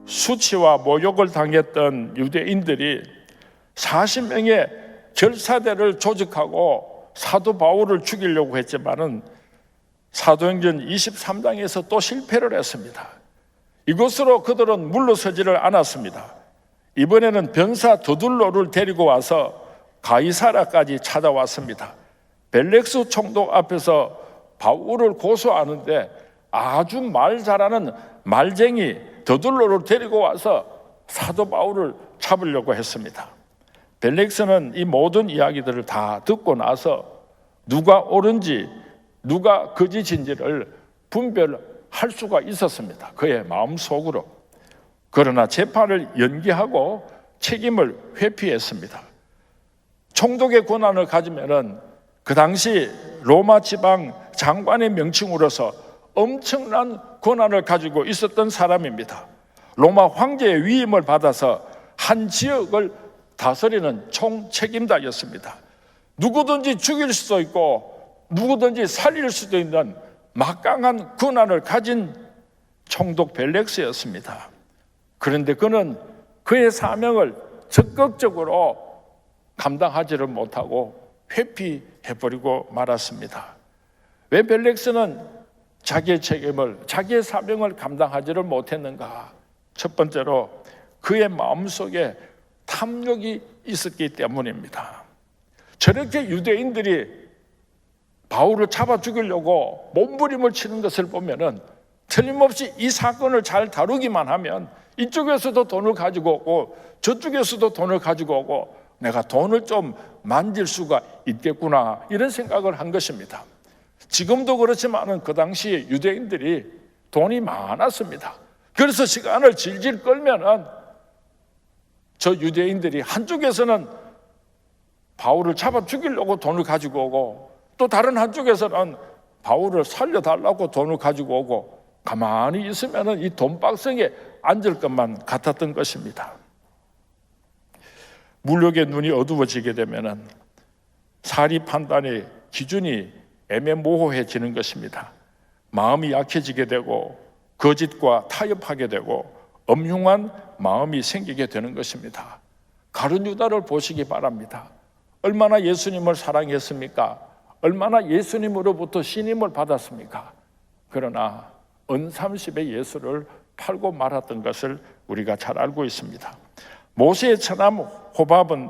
수치와 모욕을 당했던 유대인들이 40명의 결사대를 조직하고 사도 바울을 죽이려고 했지만은 사도행전 23장에서 또 실패를 했습니다. 이곳으로 그들은 물러서지를 않았습니다. 이번에는 병사 더둘로를 데리고 와서 가이사랴까지 찾아왔습니다. 벨렉스 총독 앞에서 바울을 고소하는데 아주 말 잘하는 말쟁이 더둘로를 데리고 와서 사도 바울을 잡으려고 했습니다. 벨렉스는 이 모든 이야기들을 다 듣고 나서 누가 옳은지 누가 거짓인지를 분별할 수가 있었습니다. 그의 마음속으로. 그러나 재판을 연기하고 책임을 회피했습니다. 총독의 권한을 가지면은 그 당시 로마 지방 장관의 명칭으로서 엄청난 권한을 가지고 있었던 사람입니다. 로마 황제의 위임을 받아서 한 지역을 다스리는 총책임자였습니다. 누구든지 죽일 수도 있고 누구든지 살릴 수도 있는 막강한 권한을 가진 총독 벨렉스였습니다. 그런데 그는 그의 사명을 적극적으로 감당하지를 못하고 회피해버리고 말았습니다. 왜 벨렉스는 자기의 책임을, 자기의 사명을 감당하지를 못했는가? 첫 번째로 그의 마음속에 탐욕이 있었기 때문입니다. 저렇게 유대인들이 바울을 잡아 죽이려고 몸부림을 치는 것을 보면은 틀림없이 이 사건을 잘 다루기만 하면 이쪽에서도 돈을 가지고 오고 저쪽에서도 돈을 가지고 오고 내가 돈을 좀 만질 수가 있겠구나, 이런 생각을 한 것입니다. 지금도 그렇지만은 그 당시 유대인들이 돈이 많았습니다. 그래서 시간을 질질 끌면은 저 유대인들이 한쪽에서는 바울을 잡아 죽이려고 돈을 가지고 오고 또 다른 한쪽에서는 바울을 살려달라고 돈을 가지고 오고 가만히 있으면은 이 돈박스에 앉을 것만 같았던 것입니다. 물욕의 눈이 어두워지게 되면은 사리 판단의 기준이 애매모호해지는 것입니다. 마음이 약해지게 되고 거짓과 타협하게 되고 엄흉한 마음이 생기게 되는 것입니다. 가룟 유다를 보시기 바랍니다. 얼마나 예수님을 사랑했습니까? 얼마나 예수님으로부터 신임을 받았습니까? 그러나 은삼십의 예수를 팔고 말았던 것을 우리가 잘 알고 있습니다. 모세의 처남 호밥은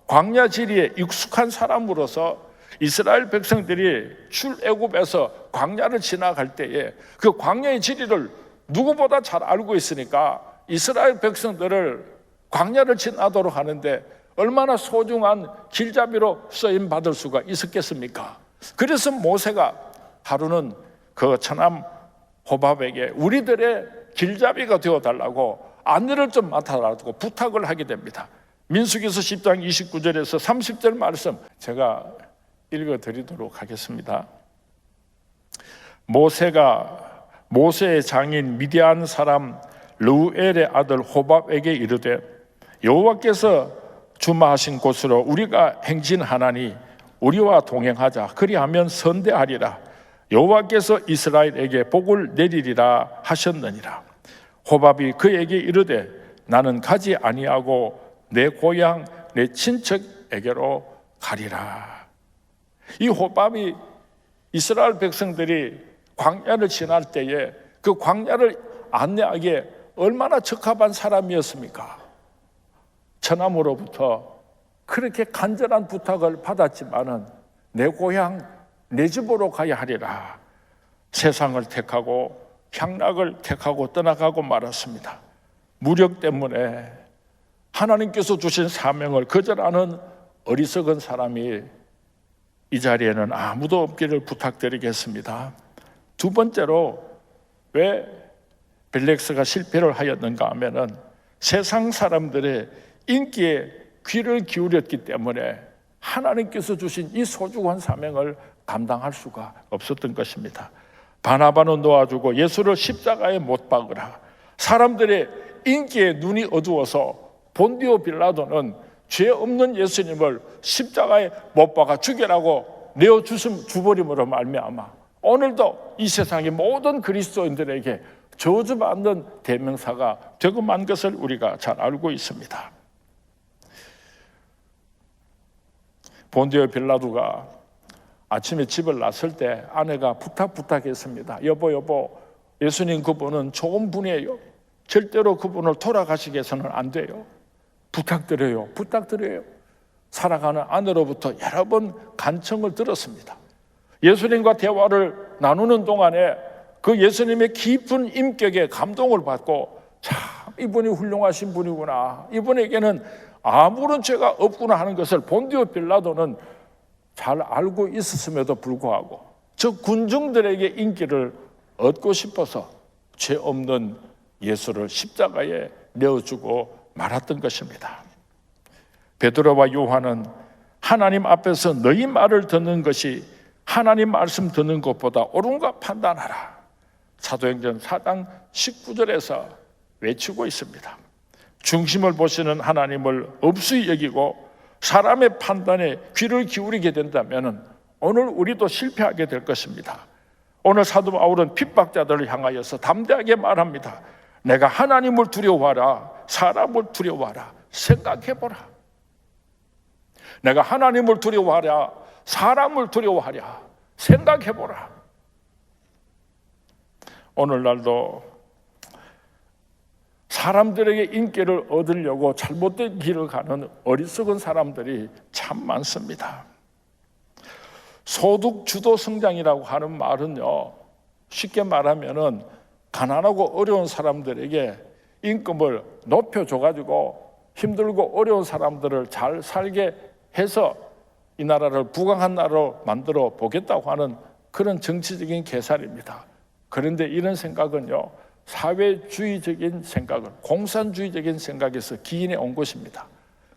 광야 지리에 익숙한 사람으로서 이스라엘 백성들이 출애굽에서 광야를 지나갈 때에 그 광야의 지리를 누구보다 잘 알고 있으니까 이스라엘 백성들을 광야를 지나도록 하는데 얼마나 소중한 길잡이로 쓰임 받을 수가 있었겠습니까? 그래서 모세가 하루는 그 처남 호밥에게 우리들의 길잡이가 되어달라고 안내를 좀 맡아달라고 부탁을 하게 됩니다. 민수기서 10장 29절에서 30절 말씀 제가 읽어드리도록 하겠습니다. 모세가 모세의 장인 미디안 사람 르우엘의 아들 호밥에게 이르되 여호와께서 주마하신 곳으로 우리가 행진하나니 우리와 동행하자. 그리하면 선대하리라. 여호와께서 이스라엘에게 복을 내리리라 하셨느니라. 호밥이 그에게 이르되 나는 가지 아니하고 내 고향 내 친척에게로 가리라. 이 호밥이 이스라엘 백성들이 광야를 지날 때에 그 광야를 안내하기에 얼마나 적합한 사람이었습니까? 처남으로부터 그렇게 간절한 부탁을 받았지만은 내 고향 내 집으로 가야 하리라. 세상을 택하고 향락을 택하고 떠나가고 말았습니다. 무력 때문에 하나님께서 주신 사명을 거절하는 어리석은 사람이 이 자리에는 아무도 없기를 부탁드리겠습니다. 두 번째로 왜 벨렉스가 실패를 하였는가 하면은 세상 사람들의 인기에 귀를 기울였기 때문에 하나님께서 주신 이 소중한 사명을 감당할 수가 없었던 것입니다. 바나바는 놓아주고 예수를 십자가에 못 박으라. 사람들의 인기에 눈이 어두워서 본디오 빌라도는 죄 없는 예수님을 십자가에 못 박아 죽이라고 내어 주버림으로 말미암아 오늘도 이 세상의 모든 그리스도인들에게 저주받는 대명사가 되고 만 것을 우리가 잘 알고 있습니다. 본디오 빌라도가 아침에 집을 나설 때 아내가 부탁했습니다. 여보, 예수님 그분은 좋은 분이에요. 절대로 그분을 돌아가시게 해서는 안 돼요. 부탁드려요. 살아가는 아내로부터 여러 번 간청을 들었습니다. 예수님과 대화를 나누는 동안에 그 예수님의 깊은 인격에 감동을 받고 참 이분이 훌륭하신 분이구나, 이분에게는 아무런 죄가 없구나 하는 것을 본디오 빌라도는 잘 알고 있었음에도 불구하고 저 군중들에게 인기를 얻고 싶어서 죄 없는 예수를 십자가에 내어주고 말았던 것입니다. 베드로와 요한은 하나님 앞에서 너희 말을 듣는 것이 하나님 말씀 듣는 것보다 옳은가 판단하라, 사도행전 4장 19절에서 외치고 있습니다. 중심을 보시는 하나님을 없이 여기고 사람의 판단에 귀를 기울이게 된다면 오늘 우리도 실패하게 될 것입니다. 오늘 사도 바울은 핍박자들을 향하여서 담대하게 말합니다. 내가 하나님을 두려워하라, 사람을 두려워하라. 생각해보라. 내가 하나님을 두려워하랴, 사람을 두려워하랴. 생각해보라. 오늘날도 사람들에게 인기를 얻으려고 잘못된 길을 가는 어리석은 사람들이 참 많습니다. 소득 주도 성장이라고 하는 말은요, 쉽게 말하면은 가난하고 어려운 사람들에게 임금을 높여줘가지고 힘들고 어려운 사람들을 잘 살게 해서 이 나라를 부강한 나라로 만들어 보겠다고 하는 그런 정치적인 계산입니다. 그런데 이런 생각은요, 사회주의적인 생각은, 공산주의적인 생각에서 기인해 온 것입니다.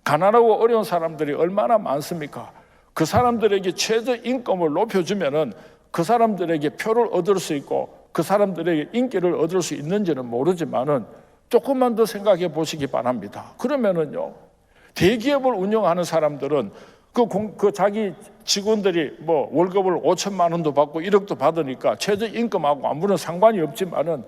가난하고 어려운 사람들이 얼마나 많습니까? 그 사람들에게 최저 임금을 높여주면은 그 사람들에게 표를 얻을 수 있고 그 사람들에게 인기를 얻을 수 있는지는 모르지만은 조금만 더 생각해 보시기 바랍니다. 그러면은요, 대기업을 운영하는 사람들은 그 자기 직원들이 뭐 월급을 5천만 원도 받고 1억도 받으니까 최저 임금하고 아무런 상관이 없지만은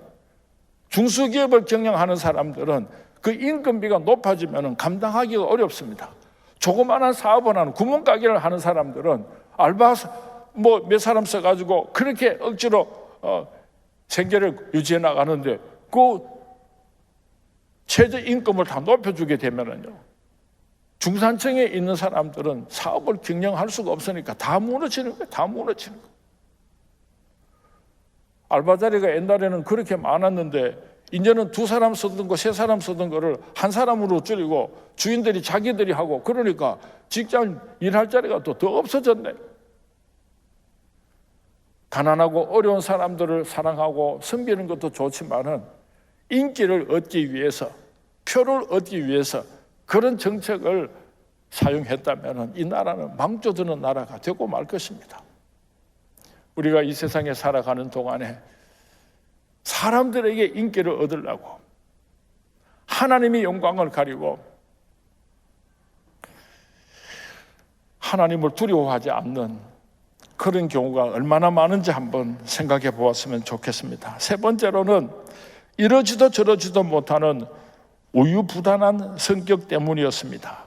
중소기업을 경영하는 사람들은 그 임금비가 높아지면 감당하기가 어렵습니다. 조그마한 사업을 하는 구멍가게를 하는 사람들은 알바 뭐 몇 사람 써가지고 그렇게 억지로 생계를 유지해 나가는데 그 최저 임금을 다 높여주게 되면은요, 중산층에 있는 사람들은 사업을 경영할 수가 없으니까 다 무너지는 거예요. 다 무너지는 거예요. 알바 자리가 옛날에는 그렇게 많았는데 이제는 2사람 쓰던 거, 3사람 쓰던 거를 1사람으로 줄이고 주인들이 자기들이 하고, 그러니까 직장 일할 자리가 또 더 없어졌네. 가난하고 어려운 사람들을 사랑하고 섬기는 것도 좋지만은 인기를 얻기 위해서, 표를 얻기 위해서 그런 정책을 사용했다면 이 나라는 망조드는 나라가 되고 말 것입니다. 우리가 이 세상에 살아가는 동안에 사람들에게 인기를 얻으려고 하나님의 영광을 가리고 하나님을 두려워하지 않는 그런 경우가 얼마나 많은지 한번 생각해 보았으면 좋겠습니다. 3번째로는 이러지도 저러지도 못하는 우유부단한 성격 때문이었습니다.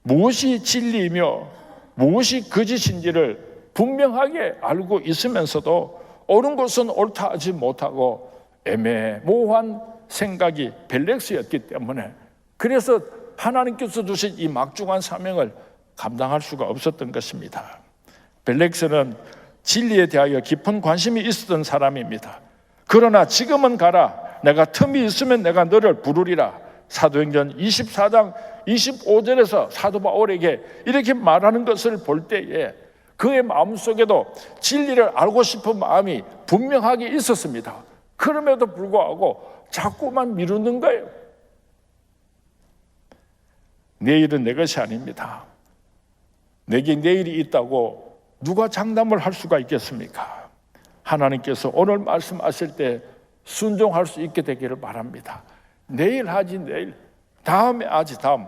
무엇이 진리이며 무엇이 거짓인지를 분명하게 알고 있으면서도 옳은 것은 옳다 하지 못하고 애매모호한 생각이 벨렉스였기 때문에, 그래서 하나님께서 주신 이 막중한 사명을 감당할 수가 없었던 것입니다. 벨렉스는 진리에 대하여 깊은 관심이 있었던 사람입니다. 그러나 지금은 가라, 내가 틈이 있으면 내가 너를 부르리라. 사도행전 24장 25절에서 사도 바울에게 이렇게 말하는 것을 볼 때에 그의 마음속에도 진리를 알고 싶은 마음이 분명하게 있었습니다. 그럼에도 불구하고 자꾸만 미루는 거예요. 내일은 내 것이 아닙니다. 내게 내일이 있다고 누가 장담을 할 수가 있겠습니까? 하나님께서 오늘 말씀하실 때 순종할 수 있게 되기를 바랍니다. 내일 하지 내일, 다음에 하지 다음.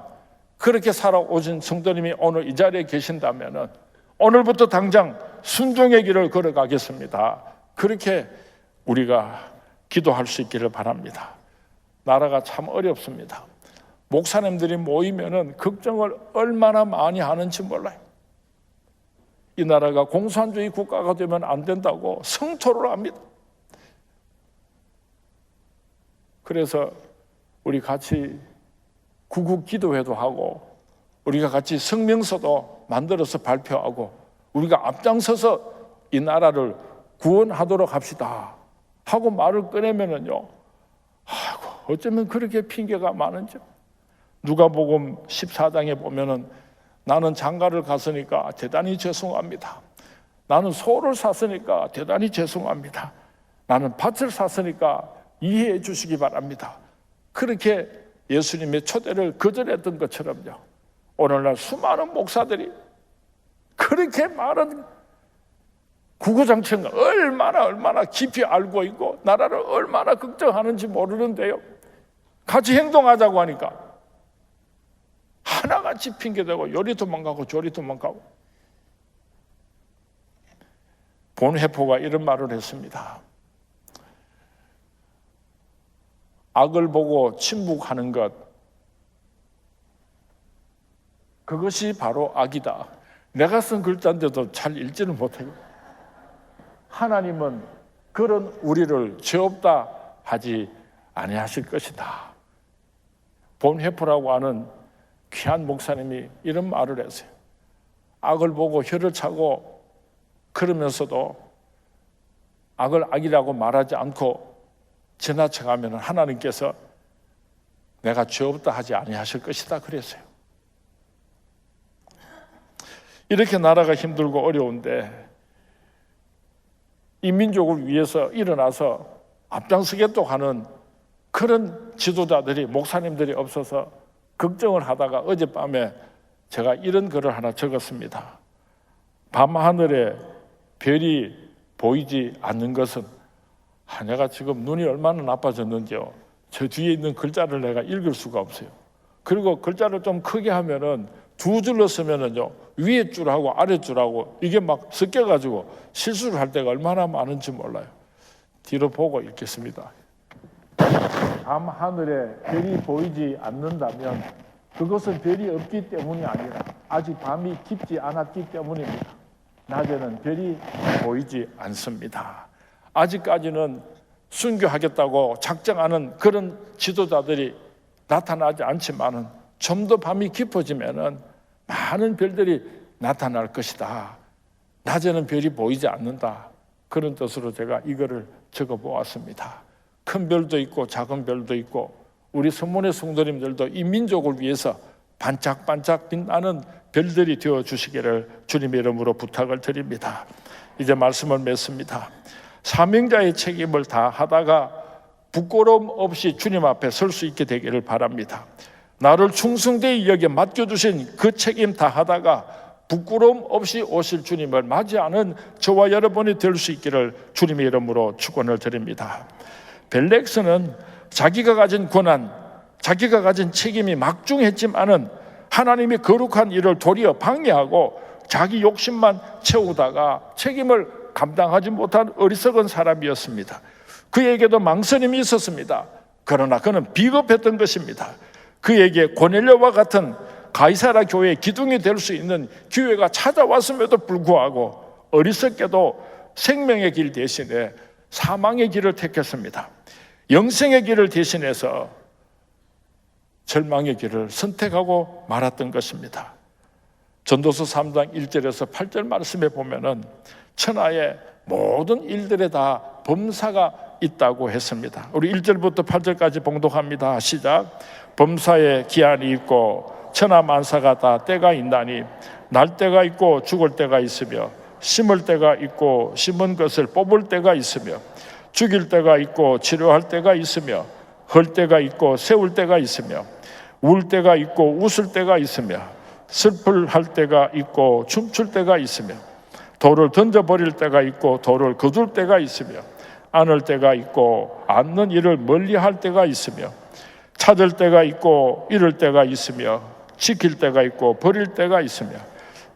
그렇게 살아오신 성도님이 오늘 이 자리에 계신다면 오늘부터 당장 순종의 길을 걸어가겠습니다. 그렇게 우리가 기도할 수 있기를 바랍니다. 나라가 참 어렵습니다. 목사님들이 모이면은 걱정을 얼마나 많이 하는지 몰라요. 이 나라가 공산주의 국가가 되면 안 된다고 성토를 합니다. 그래서 우리 같이 구국 기도회도 하고 우리가 같이 성명서도 만들어서 발표하고 우리가 앞장서서 이 나라를 구원하도록 합시다 하고 말을 꺼내면은요, 아이고, 어쩌면 그렇게 핑계가 많은지. 누가복음 14장에 보면은 나는 장가를 갔으니까 대단히 죄송합니다. 나는 소를 샀으니까 대단히 죄송합니다. 나는 밭을 샀으니까 이해해 주시기 바랍니다. 그렇게 예수님의 초대를 거절했던 것처럼요, 오늘날 수많은 목사들이 그렇게 많은 구구장창을 얼마나 깊이 알고 있고 나라를 얼마나 걱정하는지 모르는데요, 같이 행동하자고 하니까 하나같이 핑계대고 요리 도망가고 저리 도망가고. 본회포가 이런 말을 했습니다. 악을 보고 침묵하는 것, 그것이 바로 악이다. 내가 쓴 글자인데도 잘 읽지를 못해요. 하나님은 그런 우리를 죄 없다 하지 아니하실 것이다. 본회포라고 하는 귀한 목사님이 이런 말을 했어요. 악을 보고 혀를 차고 그러면서도 악을 악이라고 말하지 않고 지나쳐가면 하나님께서 내가 죄 없다 하지 아니하실 것이다 그랬어요. 이렇게 나라가 힘들고 어려운데 이 민족을 위해서 일어나서 앞장서겠다고 하는 그런 지도자들이, 목사님들이 없어서 걱정을 하다가 어젯밤에 제가 이런 글을 하나 적었습니다. 밤하늘에 별이 보이지 않는 것은, 내가 지금 눈이 얼마나 나빠졌는지요. 저 뒤에 있는 글자를 내가 읽을 수가 없어요. 그리고 글자를 좀 크게 하면은 두 줄로 쓰면은요, 위에 줄하고 아래 줄하고 이게 막 섞여가지고 실수를 할 때가 얼마나 많은지 몰라요. 뒤로 보고 읽겠습니다. 밤 하늘에 별이 보이지 않는다면 그것은 별이 없기 때문이 아니라 아직 밤이 깊지 않았기 때문입니다. 낮에는 별이 보이지 않습니다. 아직까지는 순교하겠다고 작정하는 그런 지도자들이 나타나지 않지만은 좀 더 밤이 깊어지면은 많은 별들이 나타날 것이다. 낮에는 별이 보이지 않는다. 그런 뜻으로 제가 이거를 적어 보았습니다. 큰 별도 있고 작은 별도 있고 우리 성문의 성도님들도 이 민족을 위해서 반짝반짝 빛나는 별들이 되어 주시기를 주님의 이름으로 부탁을 드립니다. 이제 말씀을 맺습니다. 사명자의 책임을 다 하다가 부끄러움 없이 주님 앞에 설 수 있게 되기를 바랍니다. 나를 충성되이 여겨 맡겨주신 그 책임 다 하다가 부끄러움 없이 오실 주님을 맞이하는 저와 여러분이 될 수 있기를 주님의 이름으로 축원을 드립니다. 벨렉스는 자기가 가진 권한, 자기가 가진 책임이 막중했지만은 하나님의 거룩한 일을 도리어 방해하고 자기 욕심만 채우다가 책임을 감당하지 못한 어리석은 사람이었습니다. 그에게도 망설임이 있었습니다. 그러나 그는 비겁했던 것입니다. 그에게 고넬료와 같은 가이사라 교회의 기둥이 될 수 있는 기회가 찾아왔음에도 불구하고 어리석게도 생명의 길 대신에 사망의 길을 택했습니다. 영생의 길을 대신해서 절망의 길을 선택하고 말았던 것입니다. 전도서 3장 1절에서 8절 말씀에 보면은 천하의 모든 일들에 다 범사가 있다고 했습니다. 우리 1절부터 8절까지 봉독합니다. 시작. 범사에 기한이 있고 천하 만사가 다 때가 있나니 날 때가 있고 죽을 때가 있으며 심을 때가 있고 심은 것을 뽑을 때가 있으며 죽일 때가 있고 치료할 때가 있으며 헐 때가 있고 세울 때가 있으며 울 때가 있고 웃을 때가 있으며 슬플할 때가 있고 춤출 때가 있으며 돌을 던져버릴 때가 있고 돌을 거둘 때가 있으며 안을 때가 있고 않는 일을 멀리할 때가 있으며 찾을 때가 있고 잃을 때가 있으며 지킬 때가 있고 버릴 때가 있으며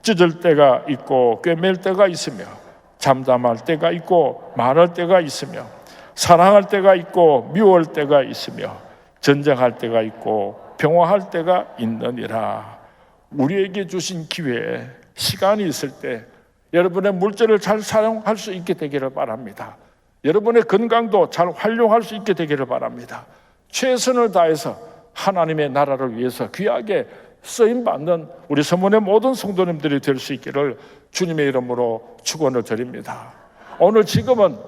찢을 때가 있고 꿰맬 때가 있으며 잠잠할 때가 있고 말할 때가 있으며 사랑할 때가 있고 미워할 때가 있으며 전쟁할 때가 있고 평화할 때가 있느니라. 우리에게 주신 기회에 시간이 있을 때 여러분의 물질을 잘 사용할 수 있게 되기를 바랍니다. 여러분의 건강도 잘 활용할 수 있게 되기를 바랍니다. 최선을 다해서 하나님의 나라를 위해서 귀하게 쓰임받는 우리 서문의 모든 성도님들이 될 수 있기를 주님의 이름으로 축원을 드립니다. 오늘 지금은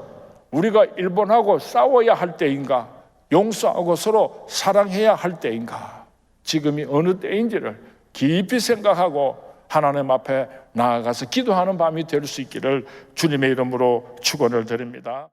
우리가 일본하고 싸워야 할 때인가, 용서하고 서로 사랑해야 할 때인가, 지금이 어느 때인지를 깊이 생각하고 하나님 앞에 나아가서 기도하는 밤이 될 수 있기를 주님의 이름으로 축원을 드립니다.